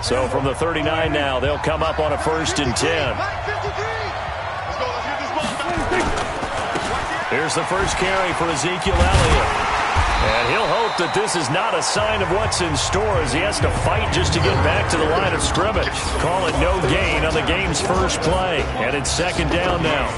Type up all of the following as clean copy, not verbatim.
So from the 39 now, they'll come up on a 1st and 10. Here's the first carry for Ezekiel Elliott. And he'll hope that this is not a sign of what's in store as he has to fight just to get back to the line of scrimmage. Call it no gain on the game's first play. And it's 2nd down now.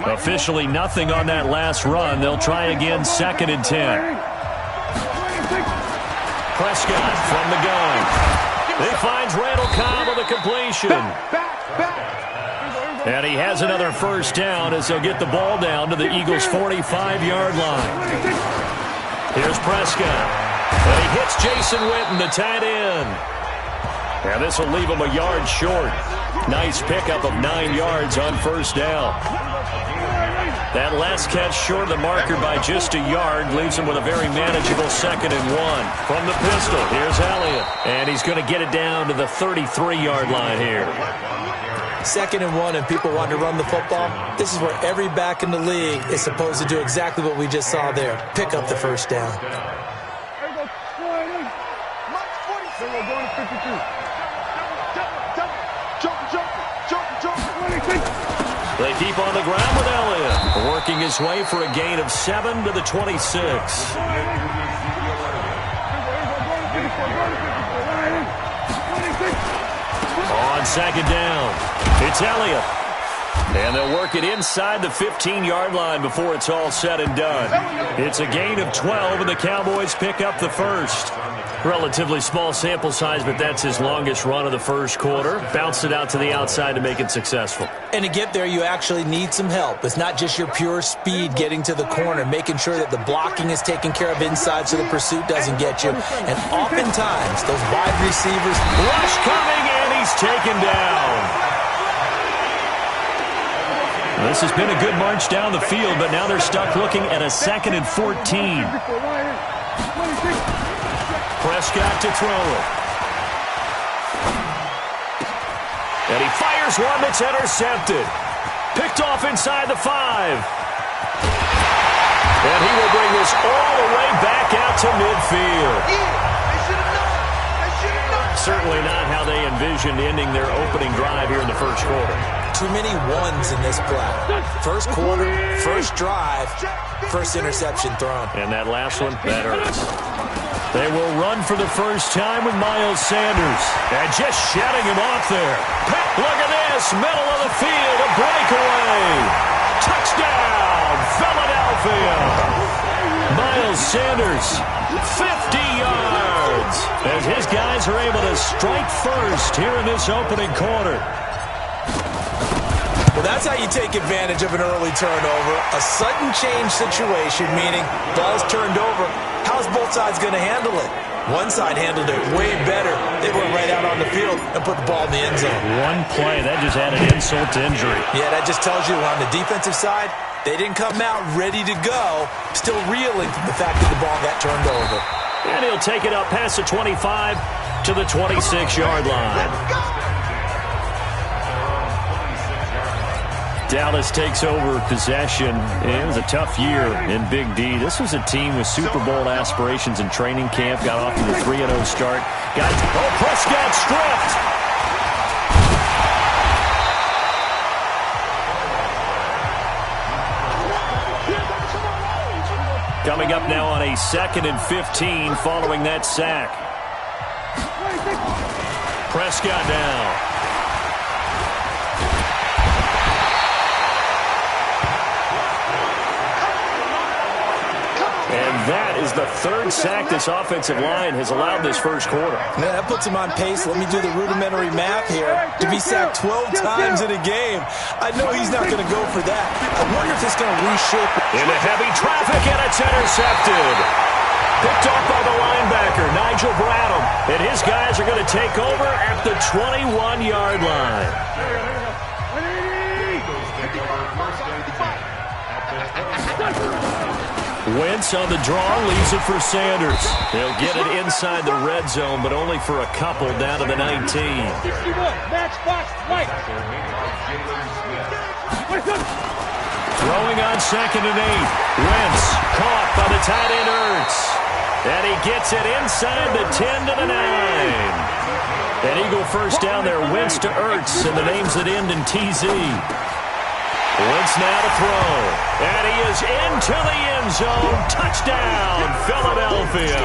Officially nothing on that last run. They'll try again 2nd and 10. Prescott from the gun. He finds Randall Cobb with a completion. And he has another 1st down as they'll get the ball down to the Eagles' 45-yard line. Here's Prescott. And he hits Jason Witten, the tight end. And this will leave him a yard short. Nice pickup of 9 yards on 1st down. That last catch short of the marker by just a yard leaves him with a very manageable 2nd and 1. From the pistol, here's Elliott. And he's going to get it down to the 33-yard line here. 2nd and 1 and people want to run the football. This is where every back in the league is supposed to do exactly what we just saw there. Pick up the 1st down. They keep on the ground with Elliott, working his way for a gain of 7 to the 26. On 2nd down, it's Elliott. And they'll work it inside the 15-yard line before it's all said and done. It's a gain of 12, and the Cowboys pick up the 1st. Relatively small sample size, but that's his longest run of the 1st quarter. Bounced it out to the outside to make it successful. And to get there, you actually need some help. It's not just your pure speed getting to the corner, making sure that the blocking is taken care of inside so the pursuit doesn't get you. And oftentimes, those wide receivers... Rush coming, and he's taken down. This has been a good march down the field, but now they're stuck looking at a 2nd and 14. Prescott to throw it. And he fires one that's intercepted. Picked off inside the 5. And he will bring this all the way back out to midfield. Certainly not how they envisioned ending their opening drive here in the 1st quarter. Too many ones in this play. 1st quarter, 1st drive, 1st interception thrown. And that last one, that hurts. They will run for the 1st time with Miles Sanders. And just shutting him off there. Look at this, middle of the field, a breakaway. Touchdown, Philadelphia. Miles Sanders, 50 yards. As his guys are able to strike first here in this opening quarter. Well, that's how you take advantage of an early turnover. A sudden change situation, meaning ball's turned over. How's both sides going to handle it? One side handled it way better. They went right out on the field and put the ball in the end zone. One play, that just added insult to injury. Yeah, that just tells you on the defensive side, they didn't come out ready to go, still reeling from the fact that the ball got turned over. And he'll take it up past the 25 to the 26-yard line. Dallas takes over possession. It was a tough year in Big D. This was a team with Super Bowl aspirations in training camp. Got off to the 3-0 start. Prescott stripped. Coming up now on a 2nd and 15 following that sack. Prescott down. And that is the 3rd sack this offensive line has allowed this 1st quarter. Yeah, that puts him on pace. Let me do the rudimentary math here. To be sacked 12 times in a game, I know he's not going to go for that. I wonder if it's going to reshape. Into heavy traffic, and it's intercepted. Picked off by the linebacker, Nigel Bradham. And his guys are going to take over at the 21-yard line. Wentz on the draw, leaves it for Sanders. They'll get it inside the red zone, but only for a couple down to the 19. Throwing on 2nd and 8. Wentz caught by the tight end Ertz. And he gets it inside the 10 to the 9. An Eagle first down there. Wentz to Ertz, and the names that end in TZ. Wentz now to throw. And he is into the end zone. Touchdown, Philadelphia.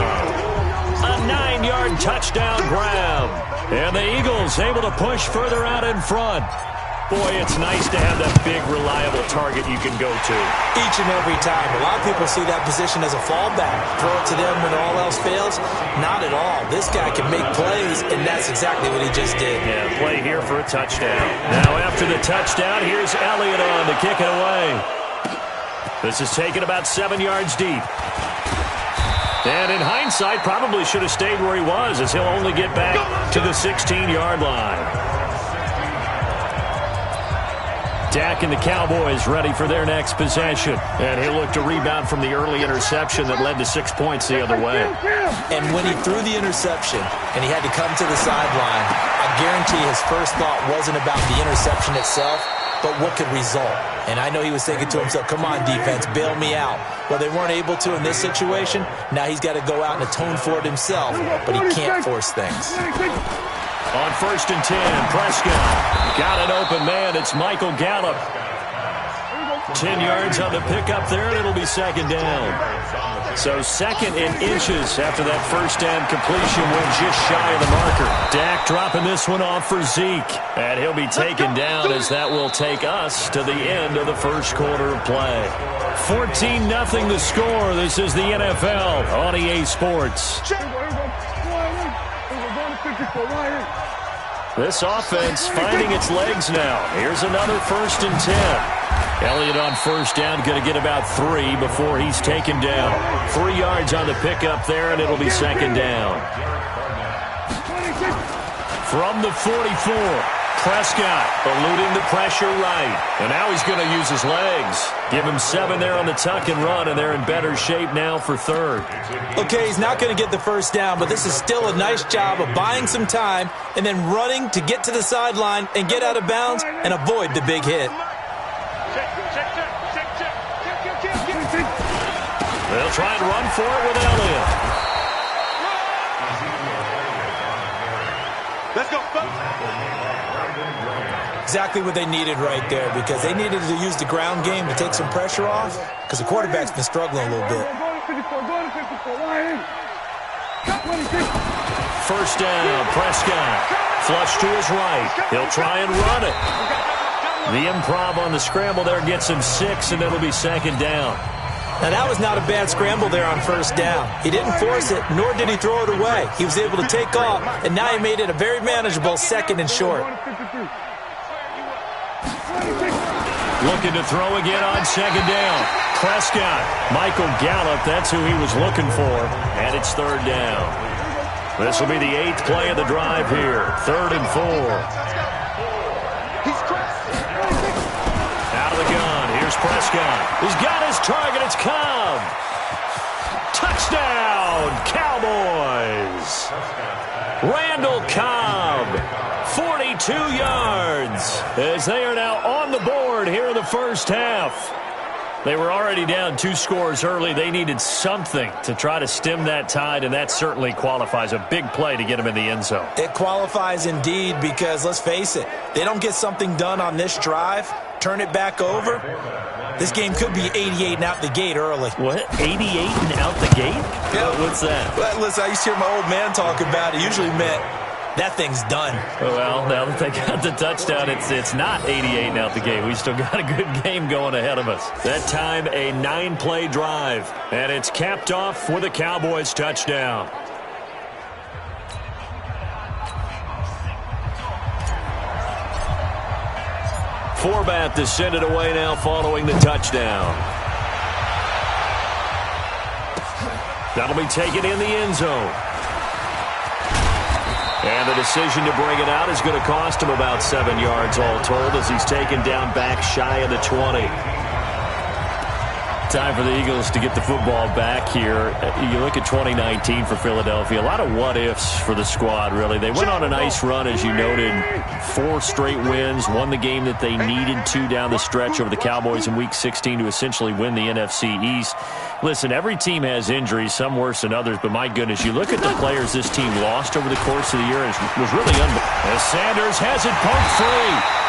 A 9-yard touchdown grab. And the Eagles able to push further out in front. Boy, it's nice to have that big, reliable target you can go to. Each and every time. A lot of people see that position as a fallback. Throw it to them when all else fails. Not at all. This guy can make plays, and that's exactly what he just did. Yeah, play here for a touchdown. Now after the touchdown, here's Elliott on to kick it away. This is taken about 7 yards deep. And in hindsight, probably should have stayed where he was, as he'll only get back to the 16-yard line. Dak and the Cowboys ready for their next possession. And he'll look to rebound from the early interception that led to 6 points the other way. And when he threw the interception and he had to come to the sideline, I guarantee his first thought wasn't about the interception itself, but what could result. And I know he was thinking to himself, come on, defense, bail me out. Well, they weren't able to in this situation. Now he's got to go out and atone for it himself, but he can't force things. On 1st and 10, Prescott got an open man. It's Michael Gallup. 10 yards on the pickup there, and it'll be 2nd down. So 2nd and inches after that first down completion went just shy of the marker. Dak dropping this one off for Zeke. And he'll be taken down as that will take us to the end of the first quarter of play. 14-0 the score. This is the NFL on EA Sports. This offense finding its legs now. Here's another 1st and 10. Elliott on first down, going to get about 3 before he's taken down. 3 yards on the pickup there, and it'll be 2nd down. From the 44, Prescott eluding the pressure right. And now he's going to use his legs. Give him 7 there on the tuck and run, and they're in better shape now for 3rd. Okay, he's not going to get the first down, but this is still a nice job of buying some time and then running to get to the sideline and get out of bounds and avoid the big hit. They'll try and run for it with Elliott. Let's go. Exactly what they needed right there, because they needed to use the ground game to take some pressure off, because the quarterback's been struggling a little bit. First down, Prescott. Flush to his right. He'll try and run it. The improv on the scramble there gets him 6, and it'll be 2nd down. Now, that was not a bad scramble there on first down. He didn't force it, nor did he throw it away. He was able to take off, and now he made it a very manageable 2nd and short. Looking to throw again on 2nd down. Prescott, Michael Gallup, that's who he was looking for, and it's 3rd down. This will be the 8th play of the drive here. 3rd and 4. Out of the gun, here's Prescott. He's got his target, it's Cobb. Touchdown, Cowboys. Randall Cobb, 42 yards, as they are now on the board here in the first half. They were already down 2 scores early. They needed something to try to stem that tide, and that certainly qualifies. A big play to get them in the end zone. It qualifies indeed, because let's face it, they don't get something done on this drive, turn it back over, this game could be 88 and out the gate early. What? 88 and out the gate? Yeah. What's that? Well, listen, I used to hear my old man talk about it. Usually meant that thing's done. Well, now that they got the touchdown, it's not 88 and out the gate. We still got a good game going ahead of us. That time, a 9-play drive, and it's capped off with a Cowboys touchdown. Forbath to send it away now following the touchdown. That'll be taken in the end zone. And the decision to bring it out is going to cost him about 7 yards all told, as he's taken down back shy of the 20. Time for the Eagles to get the football back here. You look at 2019 for Philadelphia, a lot of what-ifs for the squad, really. They went on a nice run, as you noted, 4 straight wins, won the game that they needed to down the stretch over the Cowboys in Week 16 to essentially win the NFC East. Listen, every team has injuries, some worse than others, but my goodness, you look at the players this team lost over the course of the year, it was really unbelievable. As Sanders has it poked free.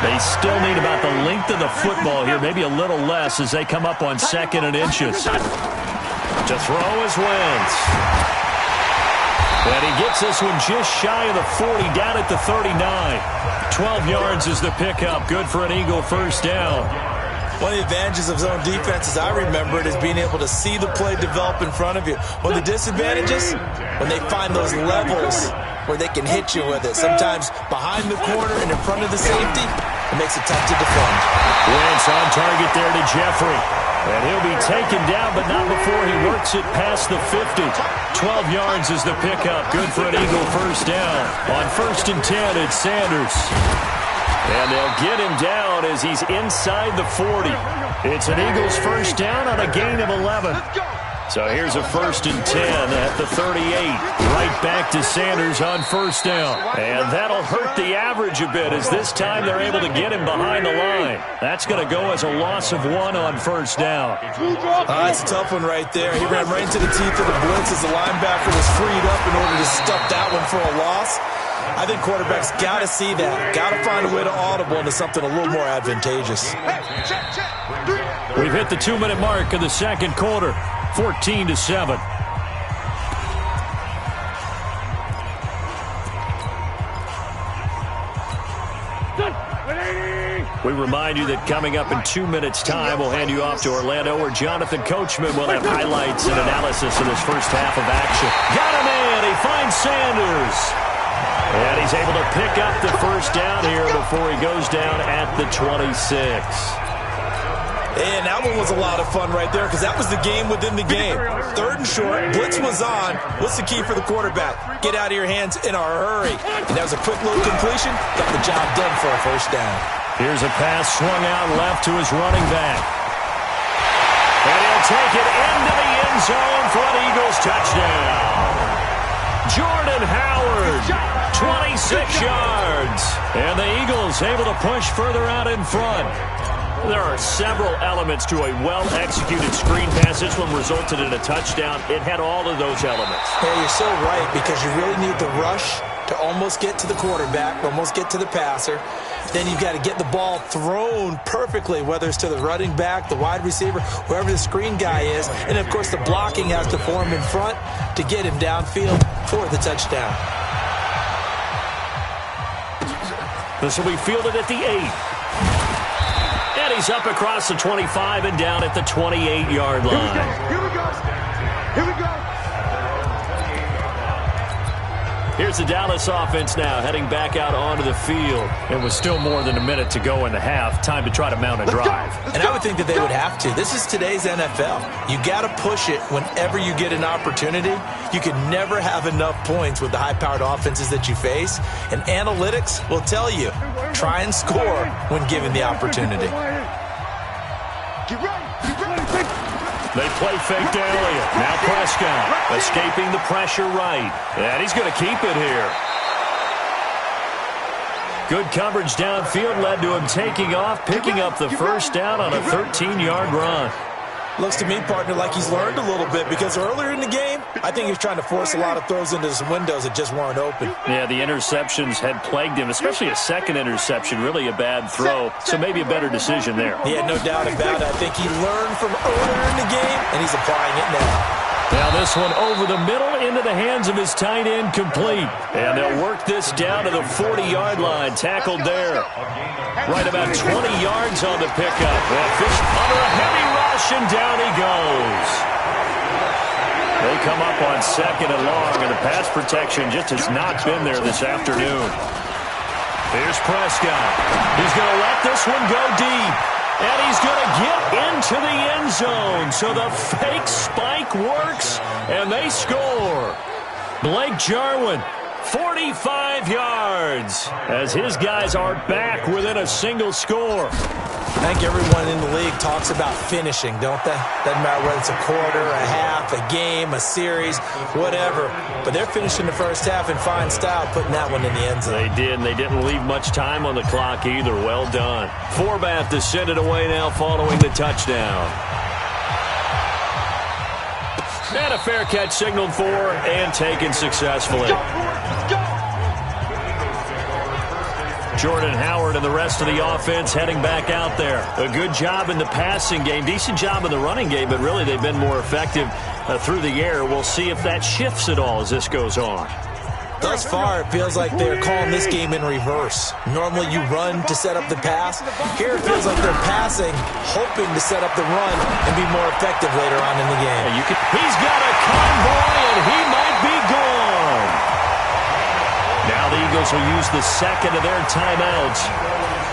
They still need about the length of the football here, maybe a little less as they come up on 2nd and inches. To throw is Wentz. And he gets this one just shy of the 40, down at the 39. 12 yards is the pickup. Good for an Eagle first down. One of the advantages of zone defense, as I remember it, is being able to see the play develop in front of you. One of the disadvantages, when they find those levels where they can hit you with it. Sometimes behind the corner and in front of the safety, it makes it tough to defend. Wentz on target there to Jeffrey. And he'll be taken down, but not before he works it past the 50. 12 yards is the pickup. Good for an Eagle first down. On 1st and 10, it's Sanders. And they'll get him down as he's inside the 40. It's an Eagles first down on a gain of 11. So here's a 1st and 10 at the 38. Right back to Sanders on first down. And that'll hurt the average a bit as this time they're able to get him behind the line. That's going to go as a loss of 1 on first down. It's a tough one right there. He ran right into the teeth of the blitz as the linebacker was freed up in order to stuff that one for a loss. I think quarterbacks got to see that. Got to find a way to audible into something a little more advantageous. We've hit the 2-minute mark of the second quarter. 14-7. We remind you that coming up in 2 minutes' time, we'll hand you off to Orlando, where Jonathan Coachman will have highlights and analysis of this first half of action. Got him in. He finds Sanders. And he's able to pick up the first down here before he goes down at the 26. And that one was a lot of fun right there because that was the game within the game. 3rd and short, blitz was on. What's the key for the quarterback? Get out of your hands in a hurry. And that was a quick little completion. Got the job done for a first down. Here's a pass swung out left to his running back. And he'll take it into the end zone for an Eagles touchdown. Jordan Howard, 26 yards. And the Eagles able to push further out in front. There are several elements to a well-executed screen pass. This one resulted in a touchdown. It had all of those elements. Yeah, you're so right because you really need the rush to almost get to the quarterback, almost get to the passer. Then you've got to get the ball thrown perfectly, whether it's to the running back, the wide receiver, whoever the screen guy is. And, of course, the blocking has to form in front to get him downfield for the touchdown. This will be fielded at the 8. And he's up across the 25 and down at the 28-yard line. Here we go. Here we go. Here's the Dallas offense now heading back out onto the field. It was still more than a minute to go in the half. Time to try to mount a drive. And I would think that they would have to. This is today's NFL. You got to push it whenever you get an opportunity. You can never have enough points with the high-powered offenses that you face. And analytics will tell you, try and score when given the opportunity. Get ready. Get ready. They play fake to Elliott. Now Prescott escaping the pressure right. And he's going to keep it here. Good coverage downfield led to him taking off, picking up the first down on a 13-yard run. Looks to me, partner, like he's learned a little bit because earlier in the game, I think he's trying to force a lot of throws into some windows that just weren't open. Yeah, the interceptions had plagued him, especially a second interception, really a bad throw. So maybe a better decision there. Yeah, no doubt about it. I think he learned from earlier in the game, and he's applying it now. Now this one over the middle into the hands of his tight end, complete. And they'll work this down to the 40-yard line, tackled there. Right about 20 yards on the pickup. Well, Fish under a heavy rush, and down he goes. They come up on 2nd and long, and the pass protection just has not been there this afternoon. Here's Prescott. He's going to let this one go deep. And he's going to get into the end zone. So the fake spike works, and they score. Blake Jarwin, 45 yards, as his guys are back within a single score. I think everyone in the league talks about finishing, don't they? Doesn't matter whether it's a quarter, a half, a game, a series, whatever. But they're finishing the first half in fine style, putting that one in the end zone. They did, and they didn't leave much time on the clock either. Well done. Forbath to send it away now following the touchdown. And a fair catch signaled for and taken successfully. Jordan Howard and the rest of the offense heading back out there. A good job in the passing game, decent job in the running game, but really they've been more effective through the air. We'll see if that shifts at all as this goes on. Thus far, it feels like they're calling this game in reverse. Normally you run to set up the pass. Here it feels like they're passing, hoping to set up the run and be more effective later on in the game. He's got a convoy, and he might be gone. Now the Eagles will use the second of their timeouts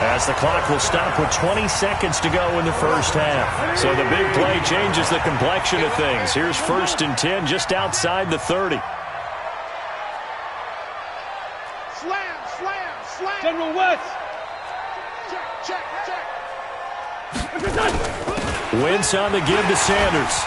as the clock will stop with 20 seconds to go in the first half. So the big play changes the complexion of things. Here's 1st and 10 just outside the 30. Slam. General West. Check. Wentz on the give to Sanders.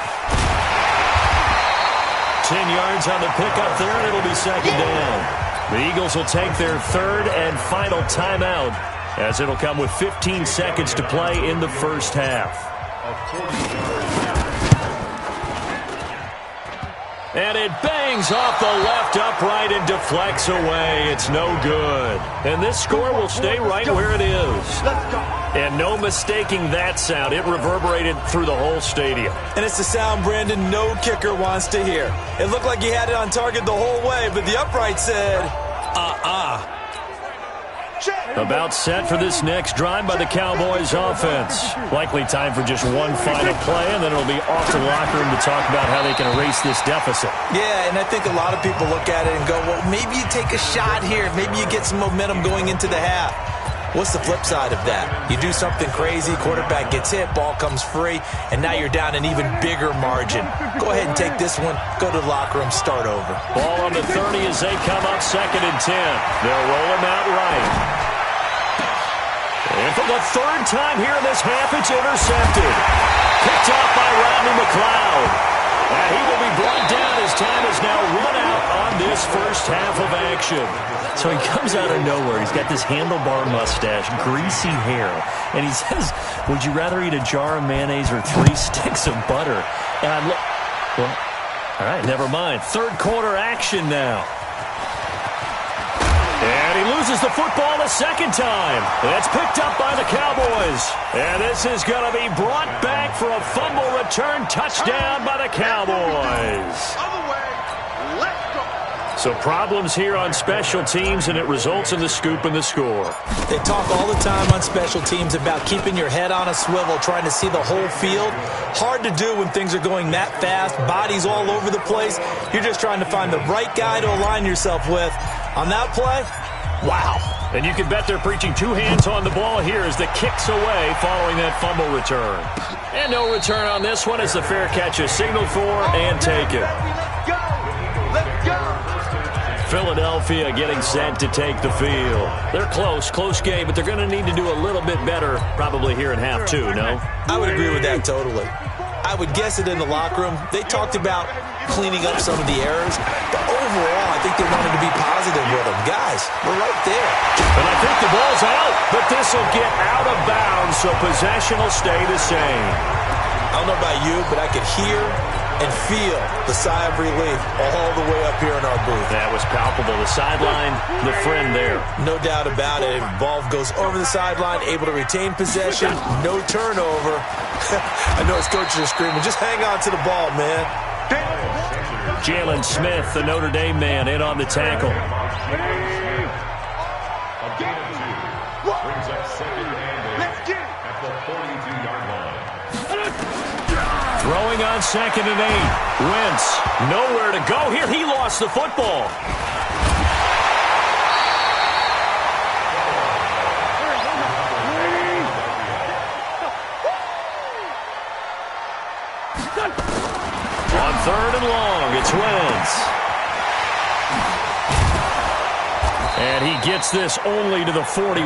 10 yards on the pickup there, and it'll be 2nd down. The Eagles will take their 3rd and final timeout as it'll come with 15 seconds to play in the first half. And it bangs off the left upright and deflects away. It's no good. And this score will stay right where it is. And no mistaking that sound. It reverberated through the whole stadium. And it's the sound, Brandon, no kicker wants to hear. It looked like he had it on target the whole way, but the upright said, About set for this next drive by the Cowboys offense. Likely time for just one final play, and then it'll be off to the locker room to talk about how they can erase this deficit. Yeah, and I think a lot of people look at it and go, well, maybe you take a shot here. Maybe you get some momentum going into the half. What's the flip side of that? You do something crazy, quarterback gets hit, ball comes free, and now you're down an even bigger margin. Go ahead and take this one, go to the locker room, start over. Ball on the 30 as they come up 2nd and 10. They'll roll him out right. And for the 3rd time here in this half, it's intercepted. Picked off by Rodney McLeod. And he will be brought down as time is now run out on this first half of action. So he comes out of nowhere. He's got this handlebar mustache, greasy hair. And he says, would you rather eat a jar of mayonnaise or 3 sticks of butter? And I'm like, well, all right, never mind. 3rd quarter action now. And he loses the football a 2nd time. It's picked up by the Cowboys. And this is going to be brought back for a fumble return touchdown by the Cowboys. Other way. Let's go. So problems here on special teams, and it results in the scoop and the score. They talk all the time on special teams about keeping your head on a swivel, trying to see the whole field. Hard to do when things are going that fast, bodies all over the place. You're just trying to find the right guy to align yourself with. On that play, wow. And you can bet they're preaching 2 hands on the ball here as the kick's away following that fumble return. And no return on this one as the fair catch is signaled for and taken. Let's go. Philadelphia getting set to take the field. They're close game, but they're going to need to do a little bit better probably here in half 2, no? I would agree with that totally. I would guess it in the locker room. They talked about cleaning up some of the errors, but overall, I think they wanted to be positive with them. Guys, we're right there. And I think the ball's out, but this will get out of bounds, so possession will stay the same. I don't know about you, but I could hear and feel the sigh of relief all the way up here in our booth. That was palpable. The sideline, the friend there. No doubt about it. Ball goes over the sideline, able to retain possession, no turnover. I know his coaches are screaming, just hang on to the ball, man. Jalen Smith, the Notre Dame man, in on the tackle. Brings up 2nd and 8. Let's get it. At the 42-yard line. Throwing on 2nd and 8. Wentz, nowhere to go here. He lost the football. On 3rd and long, it's Wentz. And he gets this only to the 41.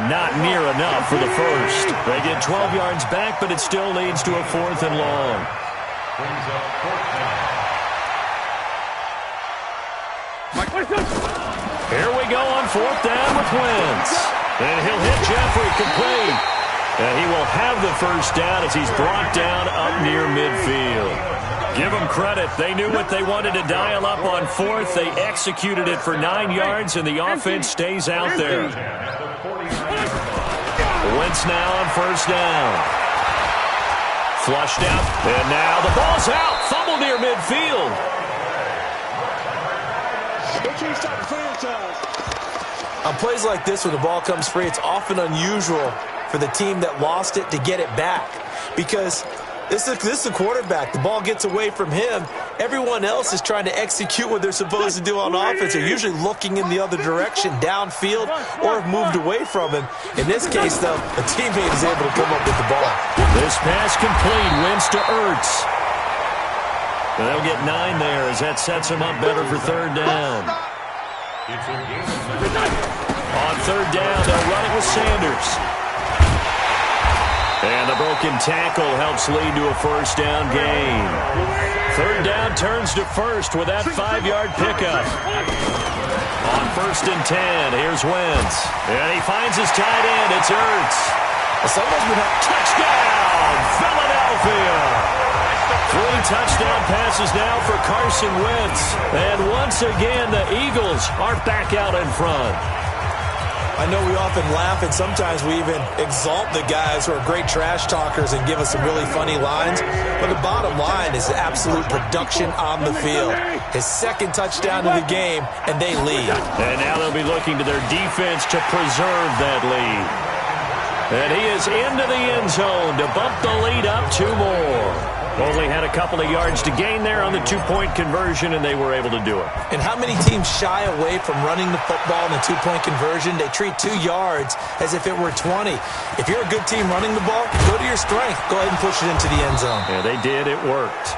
Not near enough for the first. They get 12 yards back, but it still leads to a 4th and long. Brings up 4th down. Here we go on 4th down with Wentz. And he'll hit Jeffrey complete. And he will have the first down as he's brought down up near midfield. Give them credit. They knew what they wanted to dial up on 4th. They executed it for 9 yards, and the offense stays out there. Wentz now on 1st down. Flushed out, and now the ball's out. Fumble near midfield. On plays like this, when the ball comes free, it's often unusual for the team that lost it to get it back. Because this is the quarterback. The ball gets away from him. Everyone else is trying to execute what they're supposed to do on offense. They're usually looking in the other direction, downfield, or have moved away from him. In this case, though, a teammate is able to come up with the ball. This pass complete. Wentz to Ertz. They'll get 9 there as that sets him up better for 3rd down. On 3rd down, they'll run it with Sanders. And the broken tackle helps lead to a 1st down gain. 3rd down turns to 1st with that 5-yard pickup. On 1st and 10, here's Wentz. And he finds his tight end. It's Ertz. Touchdown, Philadelphia! 3 touchdown passes now for Carson Wentz. And once again, the Eagles are back out in front. I know we often laugh, and sometimes we even exalt the guys who are great trash talkers and give us some really funny lines. But the bottom line is absolute production on the field. His 2nd touchdown of the game, and they lead. And now they'll be looking to their defense to preserve that lead. And he is into the end zone to bump the lead up 2 more. Only had a couple of yards to gain there on the 2-point conversion, and they were able to do it. And how many teams shy away from running the football in the 2-point conversion? They treat 2 yards as if it were 20. If you're a good team running the ball, go to your strength. Go ahead and push it into the end zone. Yeah, they did. It worked.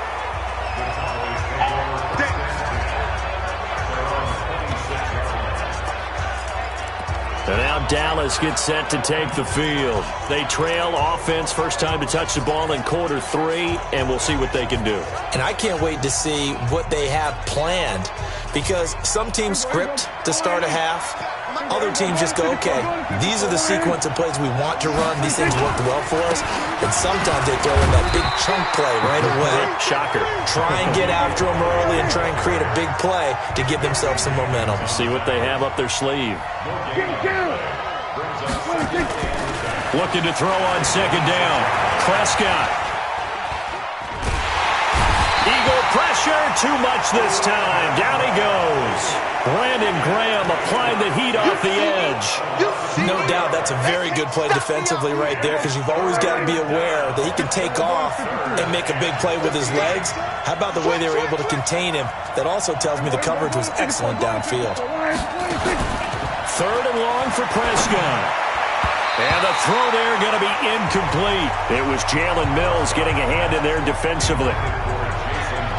And now Dallas gets set to take the field. They trail offense, first time to touch the ball in quarter 3, and we'll see what they can do. And I can't wait to see what they have planned, because some teams script to start a half. Other teams just go, okay, these are the sequence of plays we want to run. These things worked well for us. And sometimes they throw in that big chunk play right away. Shocker. Try and get after them early and try and create a big play to give themselves some momentum. See what they have up their sleeve. Looking to throw on 2nd down. Prescott. Eagle pressure, too much this time. Down he goes. Brandon Graham applied the heat off the edge. No doubt that's a very good play defensively right there, because you've always got to be aware that he can take off and make a big play with his legs. How about the way they were able to contain him? That also tells me the coverage was excellent downfield. 3rd and long for Prescott. And the throw there going to be incomplete. It was Jalen Mills getting a hand in there defensively.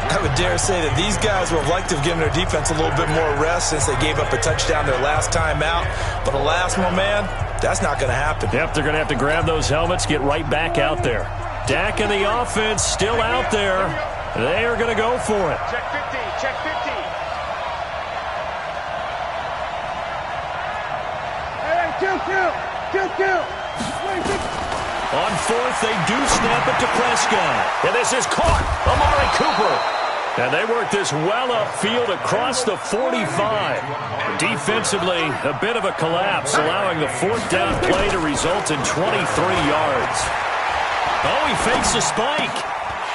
I would dare say that these guys would have liked to have given their defense a little bit more rest since they gave up a touchdown their last time out. But alas, my man, that's not going to happen. Yep, they're going to have to grab those helmets, get right back out there. Dak and the offense still out there. They are going to go for it. Check 50, check 50. Hey, kill. On 4th, they do snap it to Prescott. And this is caught. Amari Cooper. And they work this well upfield across the 45. Defensively, a bit of a collapse, allowing the 4th down play to result in 23 yards. Oh, he fakes a spike.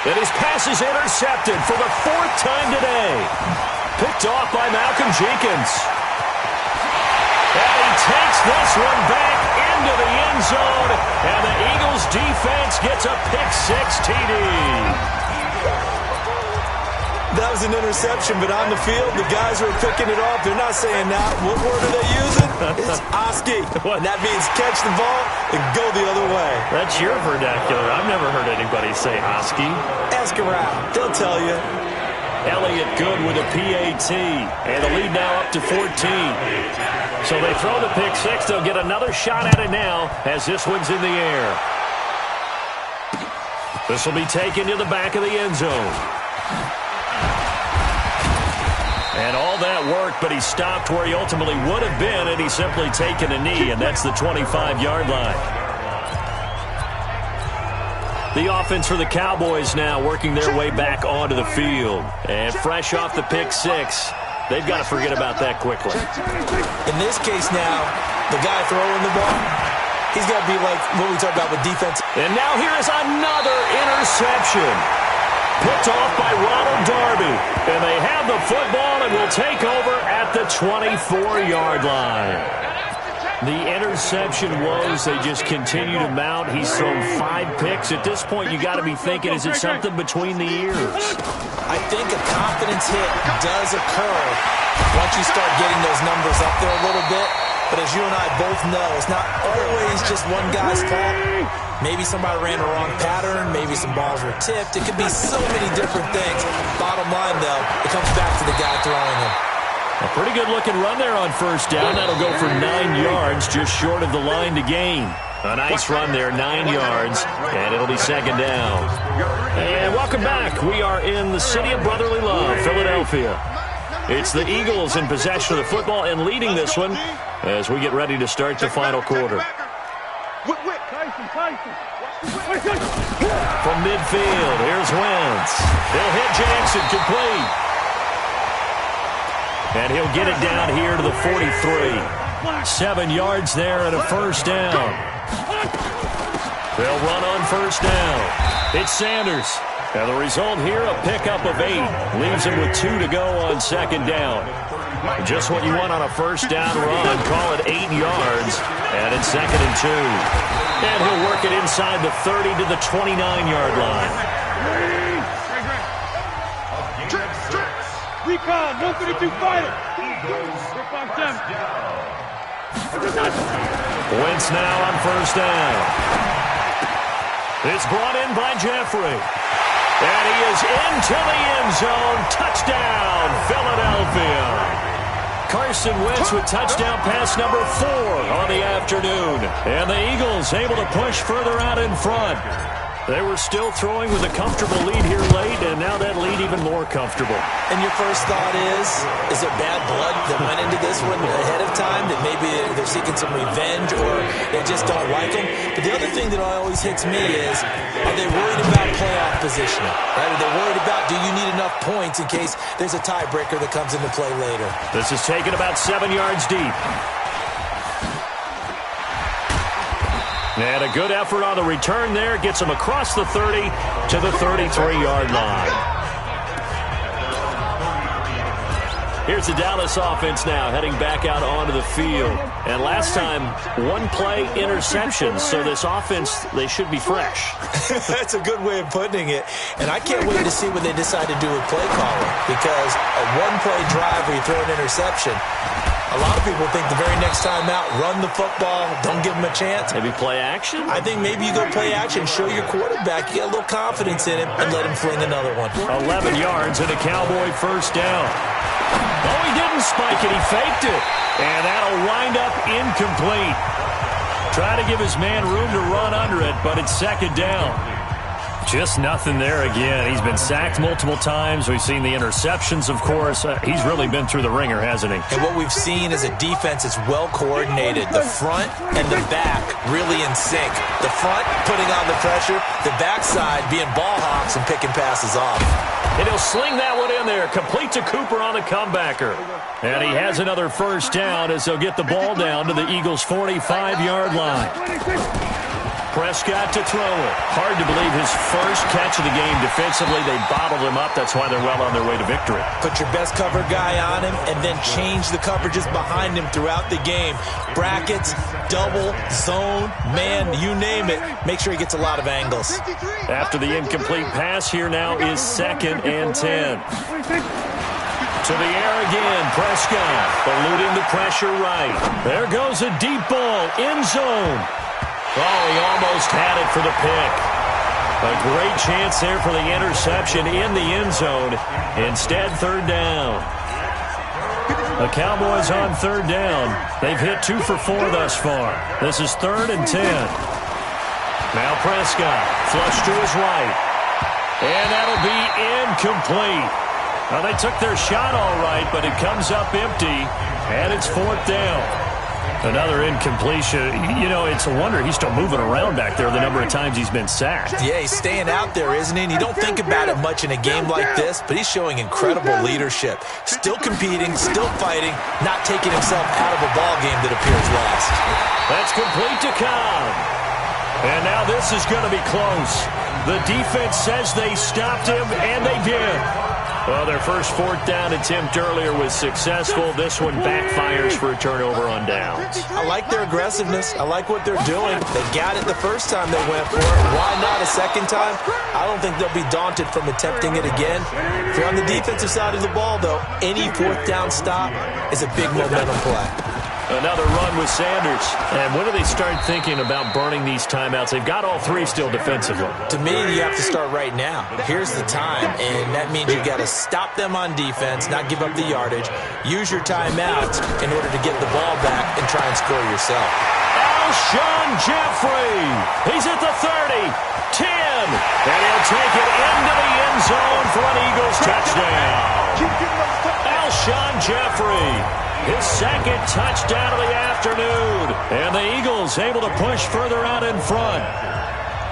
And his pass is intercepted for the 4th time today. Picked off by Malcolm Jenkins. And he takes this one back into the end zone. And the Eagles defense gets a pick-6 TD. That was an interception, but on the field, the guys who are picking it off, they're not saying that. What word are they using? It's Oski. And that means catch the ball and go the other way. That's your vernacular. I've never heard anybody say Oski. Ask around. They'll tell you. Elliott good with a PAT. And the lead now up to 14. So they throw the pick six. They'll get another shot at it now as this one's in the air. This will be taken to the back of the end zone. And all that worked, but he stopped where he ultimately would have been, and he's simply taken a knee, and that's the 25-yard line. The offense for the Cowboys now working their way back onto the field. And fresh off the pick six, they've got to forget about that quickly. In this case now, the guy throwing the ball, he's got to be like what we talked about with defense. And now here is another interception. Picked off by Ronald Darby. And they have the football and will take over at the 24-yard line. The interception woes, they just continue to mount. He's thrown 5 picks. At this point, you got to be thinking, is it something between the ears? I think a confidence hit does occur once you start getting those numbers up there a little bit. But as you and I both know, it's not always just one guy's fault. Maybe somebody ran the wrong pattern. Maybe some balls were tipped. It could be so many different things. Bottom line, though, it comes back to the guy throwing them. A pretty good-looking run there on first down. That'll go for 9 yards, just short of the line to gain. A nice run there, 9 yards, and it'll be second down. And welcome back. We are in the city of brotherly love, Philadelphia. It's the Eagles in possession of the football and leading this one as we get ready to start the final quarter. From midfield, here's Wentz. He'll hit Jackson, complete. And he'll get it down here to the 43. 7 yards there and a first down. They'll run on first down. It's Sanders. And the result here, a pickup of 8. Leaves him with 2 to go on second down. Just what you want on a first down run. Call it 8 yards. And it's second and 2. And he'll work it inside the 30 to the 29-yard line. Recon, 132 fighter. Wentz now on first down. It's brought in by Jeffrey. And he is into the end zone. Touchdown, Philadelphia. Carson Wentz with touchdown pass number 4 on the afternoon. And the Eagles able to push further out in front. They were still throwing with a comfortable lead here late, and now that lead even more comfortable. And your first thought is there bad blood that went into this one ahead of time, that maybe they're seeking some revenge or they just don't like them? But the other thing that always hits me is, are they worried about playoff positioning? Right? Are they worried about, do you need enough points in case there's a tiebreaker that comes into play later? This is taken about 7 yards deep. And a good effort on the return there. Gets him across the 30 to the 33-yard line. Here's the Dallas offense now heading back out onto the field. And last time, 1-play interceptions. So this offense, they should be fresh. That's a good way of putting it. And I can't wait to see what they decide to do with play calling. Because a 1-play drive where you throw an interception, a lot of people think the very next time out, run the football, don't give them a chance. Maybe play action? I think maybe you go play action, show your quarterback, you get a little confidence in him, and let him fling another one. 11 yards and a Cowboy first down. Oh, he didn't spike it. He faked it. And that'll wind up incomplete. Try to give his man room to run under it, but it's second down. Just nothing there again. He's been sacked multiple times. We've seen the interceptions, of course. He's really been through the ringer, hasn't he? And what we've seen is a defense that's well coordinated. The front and the back really in sync. The front putting on the pressure, the backside being ball hawks and picking passes off. And he'll sling that one in there. Complete to Cooper on the comebacker. And he has another first down as they'll get the ball down to the Eagles' 45-yard line. Prescott to throw it. Hard to believe his first catch of the game defensively. They bottled him up. That's why they're well on their way to victory. Put your best cover guy on him and then change the coverages behind him throughout the game. Brackets, double, zone, man, you name it. Make sure he gets a lot of angles. After the incomplete pass, here now is 2nd and 10. To the air again, Prescott eluding the pressure right. There goes a deep ball, end zone. Oh, he almost had it for the pick. A great chance there for the interception in the end zone. Instead, third down. The Cowboys on third down. They've hit 2 for 4 thus far. This is 3rd and 10. Now Prescott, flush to his right. And that'll be incomplete. Well, they took their shot all right, but it comes up empty, and it's 4th down. Another incompletion. You know, it's a wonder he's still moving around back there the number of times he's been sacked. Yeah, he's staying out there, isn't he? And you don't think about it much in a game like this, but he's showing incredible leadership. Still competing, still fighting, not taking himself out of a ball game that appears lost. That's complete to Cobb. And now this is going to be close. The defense says they stopped him, and they did. Well, their first 4th down attempt earlier was successful. This one backfires for a turnover on downs. I like their aggressiveness. I like what they're doing. They got it the first time they went for it. Why not a second time? I don't think they'll be daunted from attempting it again. If you're on the defensive side of the ball, though, any 4th down stop is a big momentum play. Another run with Sanders. And when do they start thinking about burning these timeouts? They've got all 3 still defensively. To me, you have to start right now. Here's the time, and that means you've got to stop them on defense, not give up the yardage, use your timeouts in order to get the ball back and try and score yourself. Alshon Jeffrey. He's at the 30, 10, and he'll take it into the end zone for an Eagles touchdown. Alshon Jeffrey. His 2nd touchdown of the afternoon. And the Eagles able to push further out in front.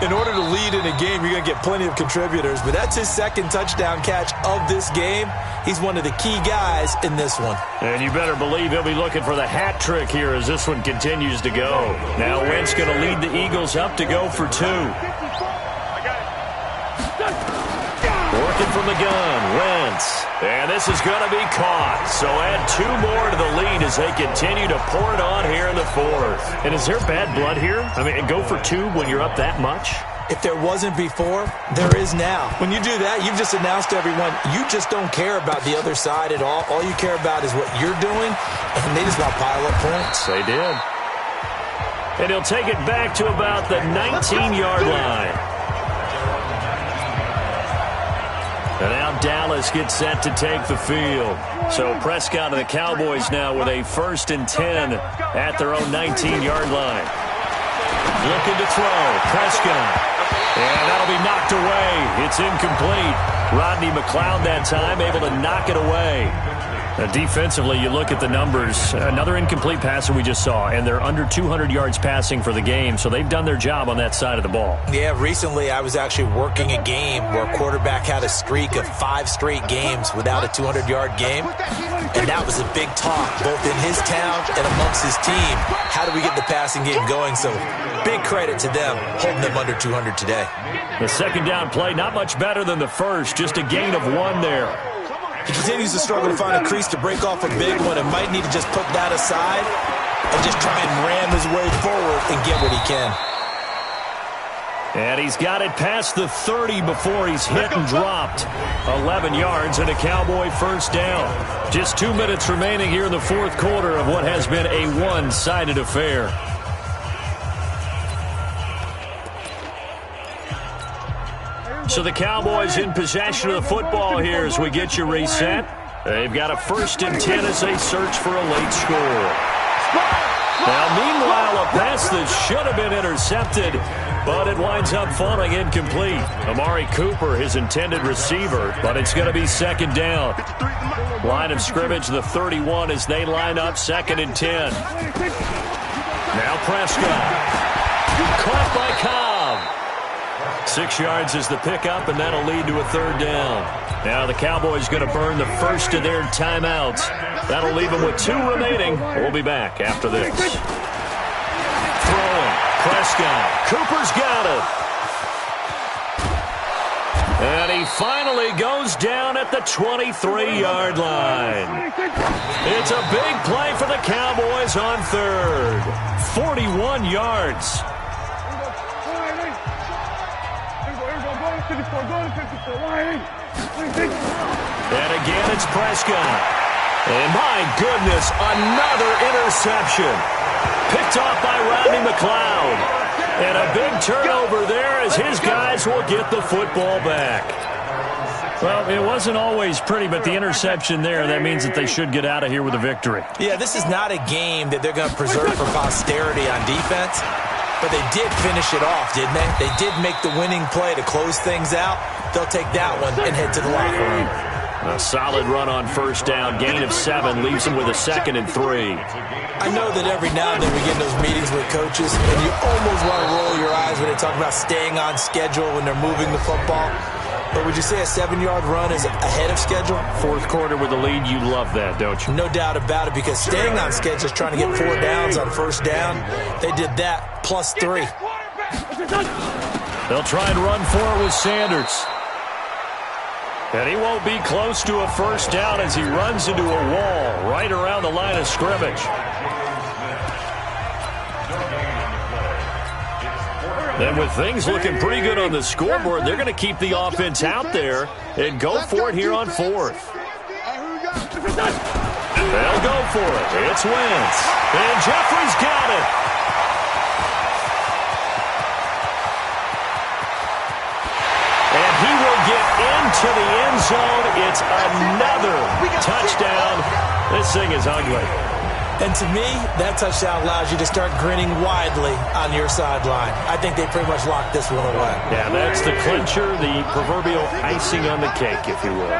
In order to lead in a game, you're going to get plenty of contributors, but that's his 2nd touchdown catch of this game. He's one of the key guys in this one. And you better believe he'll be looking for the hat trick here as this one continues to go. Now Wentz going to lead the Eagles up to go for 2. Working from the gun, Wentz. And this is going to be caught. So add 2 more to the lead as they continue to pour it on here in the 4th. And is there bad blood here? I mean, go for 2 when you're up that much? If there wasn't before, there is now. When you do that, you've just announced to everyone, you just don't care about the other side at all. All you care about is what you're doing, and they just want to pile up points. They did. And he'll take it back to about the 19-yard line. And now Dallas gets set to take the field. So Prescott and the Cowboys now with a 1st and 10 at their own 19-yard line. Looking to throw. Prescott. And that'll be knocked away. It's incomplete. Rodney McLeod that time able to knock it away. Defensively, you look at the numbers. Another incomplete passer we just saw, and they're under 200 yards passing for the game, so they've done their job on that side of the ball. Yeah, recently I was actually working a game where a quarterback had a streak of 5 straight games without a 200-yard game, and that was a big talk both in his town and amongst his team. How do we get the passing game going? So big credit to them holding them under 200 today. The 2nd down play, not much better than the first, just a gain of 1 there. He continues to struggle to find a crease to break off a big one and might need to just put that aside and just try and ram his way forward and get what he can. And he's got it past the 30 before he's hit and dropped. 11 yards and a Cowboy 1st down. Just 2 minutes remaining here in the 4th quarter of what has been a one-sided affair. So the Cowboys in possession of the football here as we get you reset. They've got a 1st and 10 as they search for a late score. Now, meanwhile, a pass that should have been intercepted, but it winds up falling incomplete. Amari Cooper, his intended receiver, but it's going to be 2nd down. Line of scrimmage, the 31 as they line up 2nd and 10. Now Prescott. Caught by Cobb. 6 yards is the pickup, and that'll lead to a 3rd down. Now the Cowboys going to burn the first of their timeouts. That'll leave them with 2 remaining. We'll be back after this. Throwing. Prescott. Cooper's got it. And he finally goes down at the 23-yard line. It's a big play for the Cowboys on 3rd. 41 yards. And again, it's Prescott. And my goodness, another interception. Picked off by Rodney McLeod. And a big turnover there as his guys will get the football back. Well, it wasn't always pretty, but the interception there, that means that they should get out of here with a victory. Yeah, this is not a game that they're going to preserve for posterity on defense, but they did finish it off, didn't they? They did make the winning play to close things out. They'll take that one and head to the locker room. A solid run on first down. Gain of 7 leaves them with a 2nd and 3. I know that every now and then we get in those meetings with coaches, and you almost want to roll your eyes when they talk about staying on schedule when they're moving the football. But would you say a 7-yard run is ahead of schedule? Fourth quarter with the lead, you love that, don't you? No doubt about it, because staying on schedule is trying to get 4 downs on first down. They did that, plus 3. They'll try and run for it with Sanders. And he won't be close to a first down as he runs into a wall right around the line of scrimmage. Then with things looking pretty good on the scoreboard, they're going to keep the offense out there and go for it here on 4th. They'll go for it. It's Wentz. And Jeffrey's got it. And he will get into the end zone. It's another touchdown. This thing is ugly. And to me, that touchdown allows you to start grinning widely on your sideline. I think they pretty much locked this one away. Yeah, that's the clincher, the proverbial icing on the cake, if you will.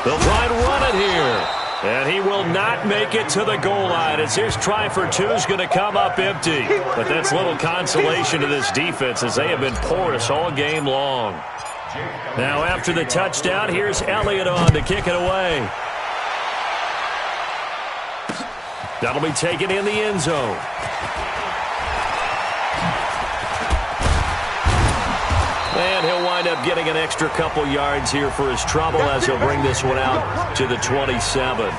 They'll try and run it here. And he will not make it to the goal line as his try for 2 is going to come up empty. But that's little consolation to this defense as they have been porous all game long. Now after the touchdown, here's Elliott on to kick it away. That'll be taken in the end zone. And he'll wind up getting an extra couple yards here for his trouble as he'll bring this one out to the 27.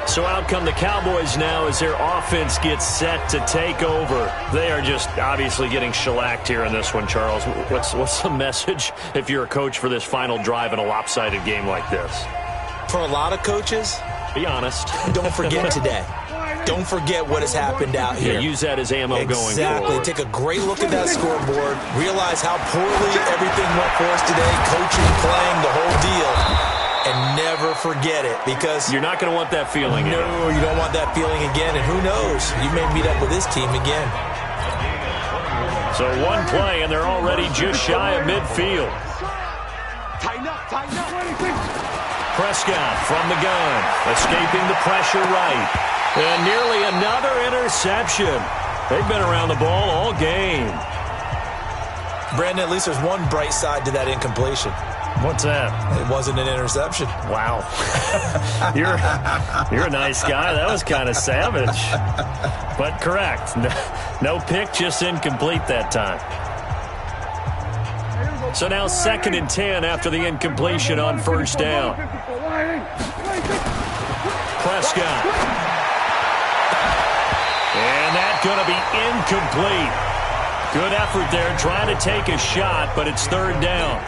So out come the Cowboys now as their offense gets set to take over. They are just obviously getting shellacked here in this one, Charles. What's the message if you're a coach for this final drive in a lopsided game like this? For a lot of coaches, be honest. Don't forget today. Don't forget what has happened out here. Yeah, use that as ammo going forward. Exactly. Take a great look at that scoreboard. Realize how poorly everything went for us today. Coaching, playing, the whole deal. And never forget it, because you're not going to want that feeling. No, you don't want that feeling again. And who knows? You may meet up with this team again. So one play, and they're already just shy of midfield. Tighten up, tighten up. Prescott from the gun, escaping the pressure right. And nearly another interception. They've been around the ball all game. Brandon, at least there's one bright side to that incompletion. What's that? It wasn't an interception. Wow. You're a nice guy. That was kind of savage. But correct. No pick, just incomplete that time. So now 2nd and 10 after the incompletion on first down. Prescott. And that's going to be incomplete. Good effort there trying to take a shot, but it's 3rd down.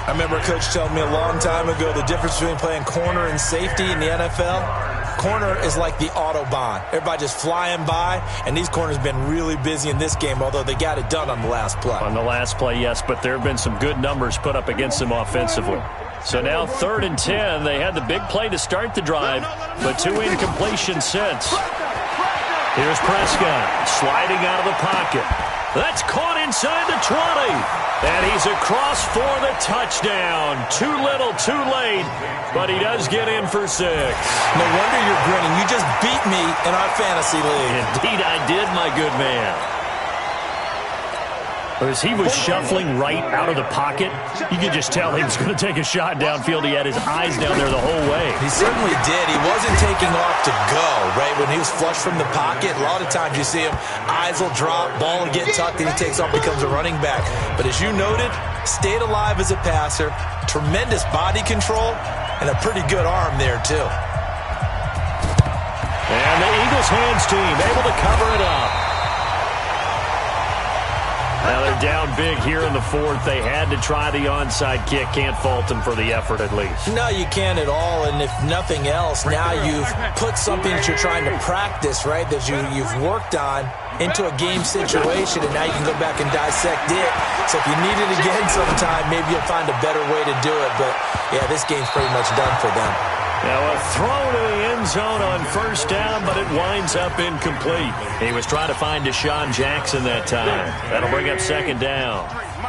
I remember a coach telling me a long time ago the difference between playing corner and safety in the NFL. Corner is like the Autobahn. Everybody just flying by, and these corners have been really busy in this game, although they got it done on the last play. On the last play, yes, but there have been some good numbers put up against them offensively. So now 3rd and 10. They had the big play to start the drive, but 2 incompletions since. Here's Prescott sliding out of the pocket. That's caught inside the 20. And he's across for the touchdown. Too little, too late. But he does get in for 6. No wonder you're grinning. You just beat me in our fantasy league. Indeed I did, my good man. As he was shuffling right out of the pocket, you could just tell he was going to take a shot downfield. He had his eyes down there the whole way. He certainly did. He wasn't taking off to go, right? When he was flush from the pocket, a lot of times you see him, eyes will drop, ball will get tucked, and he takes off, becomes a running back. But as you noted, stayed alive as a passer, tremendous body control, and a pretty good arm there, too. And the Eagles hands team able to cover it up. Now they're down big here in the fourth. They had to try the onside kick. Can't fault them for the effort at least. No, you can't at all. And if nothing else, now you've put something that you're trying to practice, right, that you've worked on into a game situation, and now you can go back and dissect it. So if you need it again sometime, maybe you'll find a better way to do it. But, yeah, this game's pretty much done for them. Now a throw to the end zone on first down, but it winds up incomplete. He was trying to find Deshaun Jackson that time. That'll bring up second down.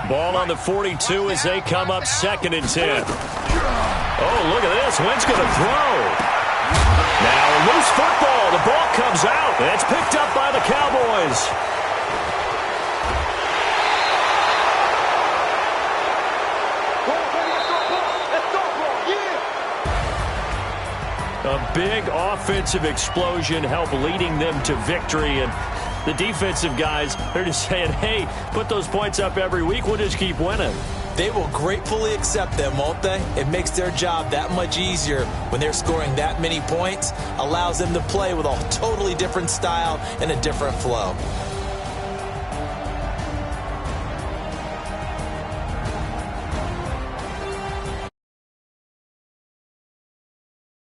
Ball on the 42 as they come up 2nd and 10. Oh, look at this. Wentz going to throw. Now a loose football. The ball comes out. And it's picked up by the Cowboys. A big offensive explosion helped leading them to victory. And the defensive guys, they're just saying, hey, put those points up every week. We'll just keep winning. They will gratefully accept them, won't they? It makes their job that much easier when they're scoring that many points. Allows them to play with a totally different style and a different flow.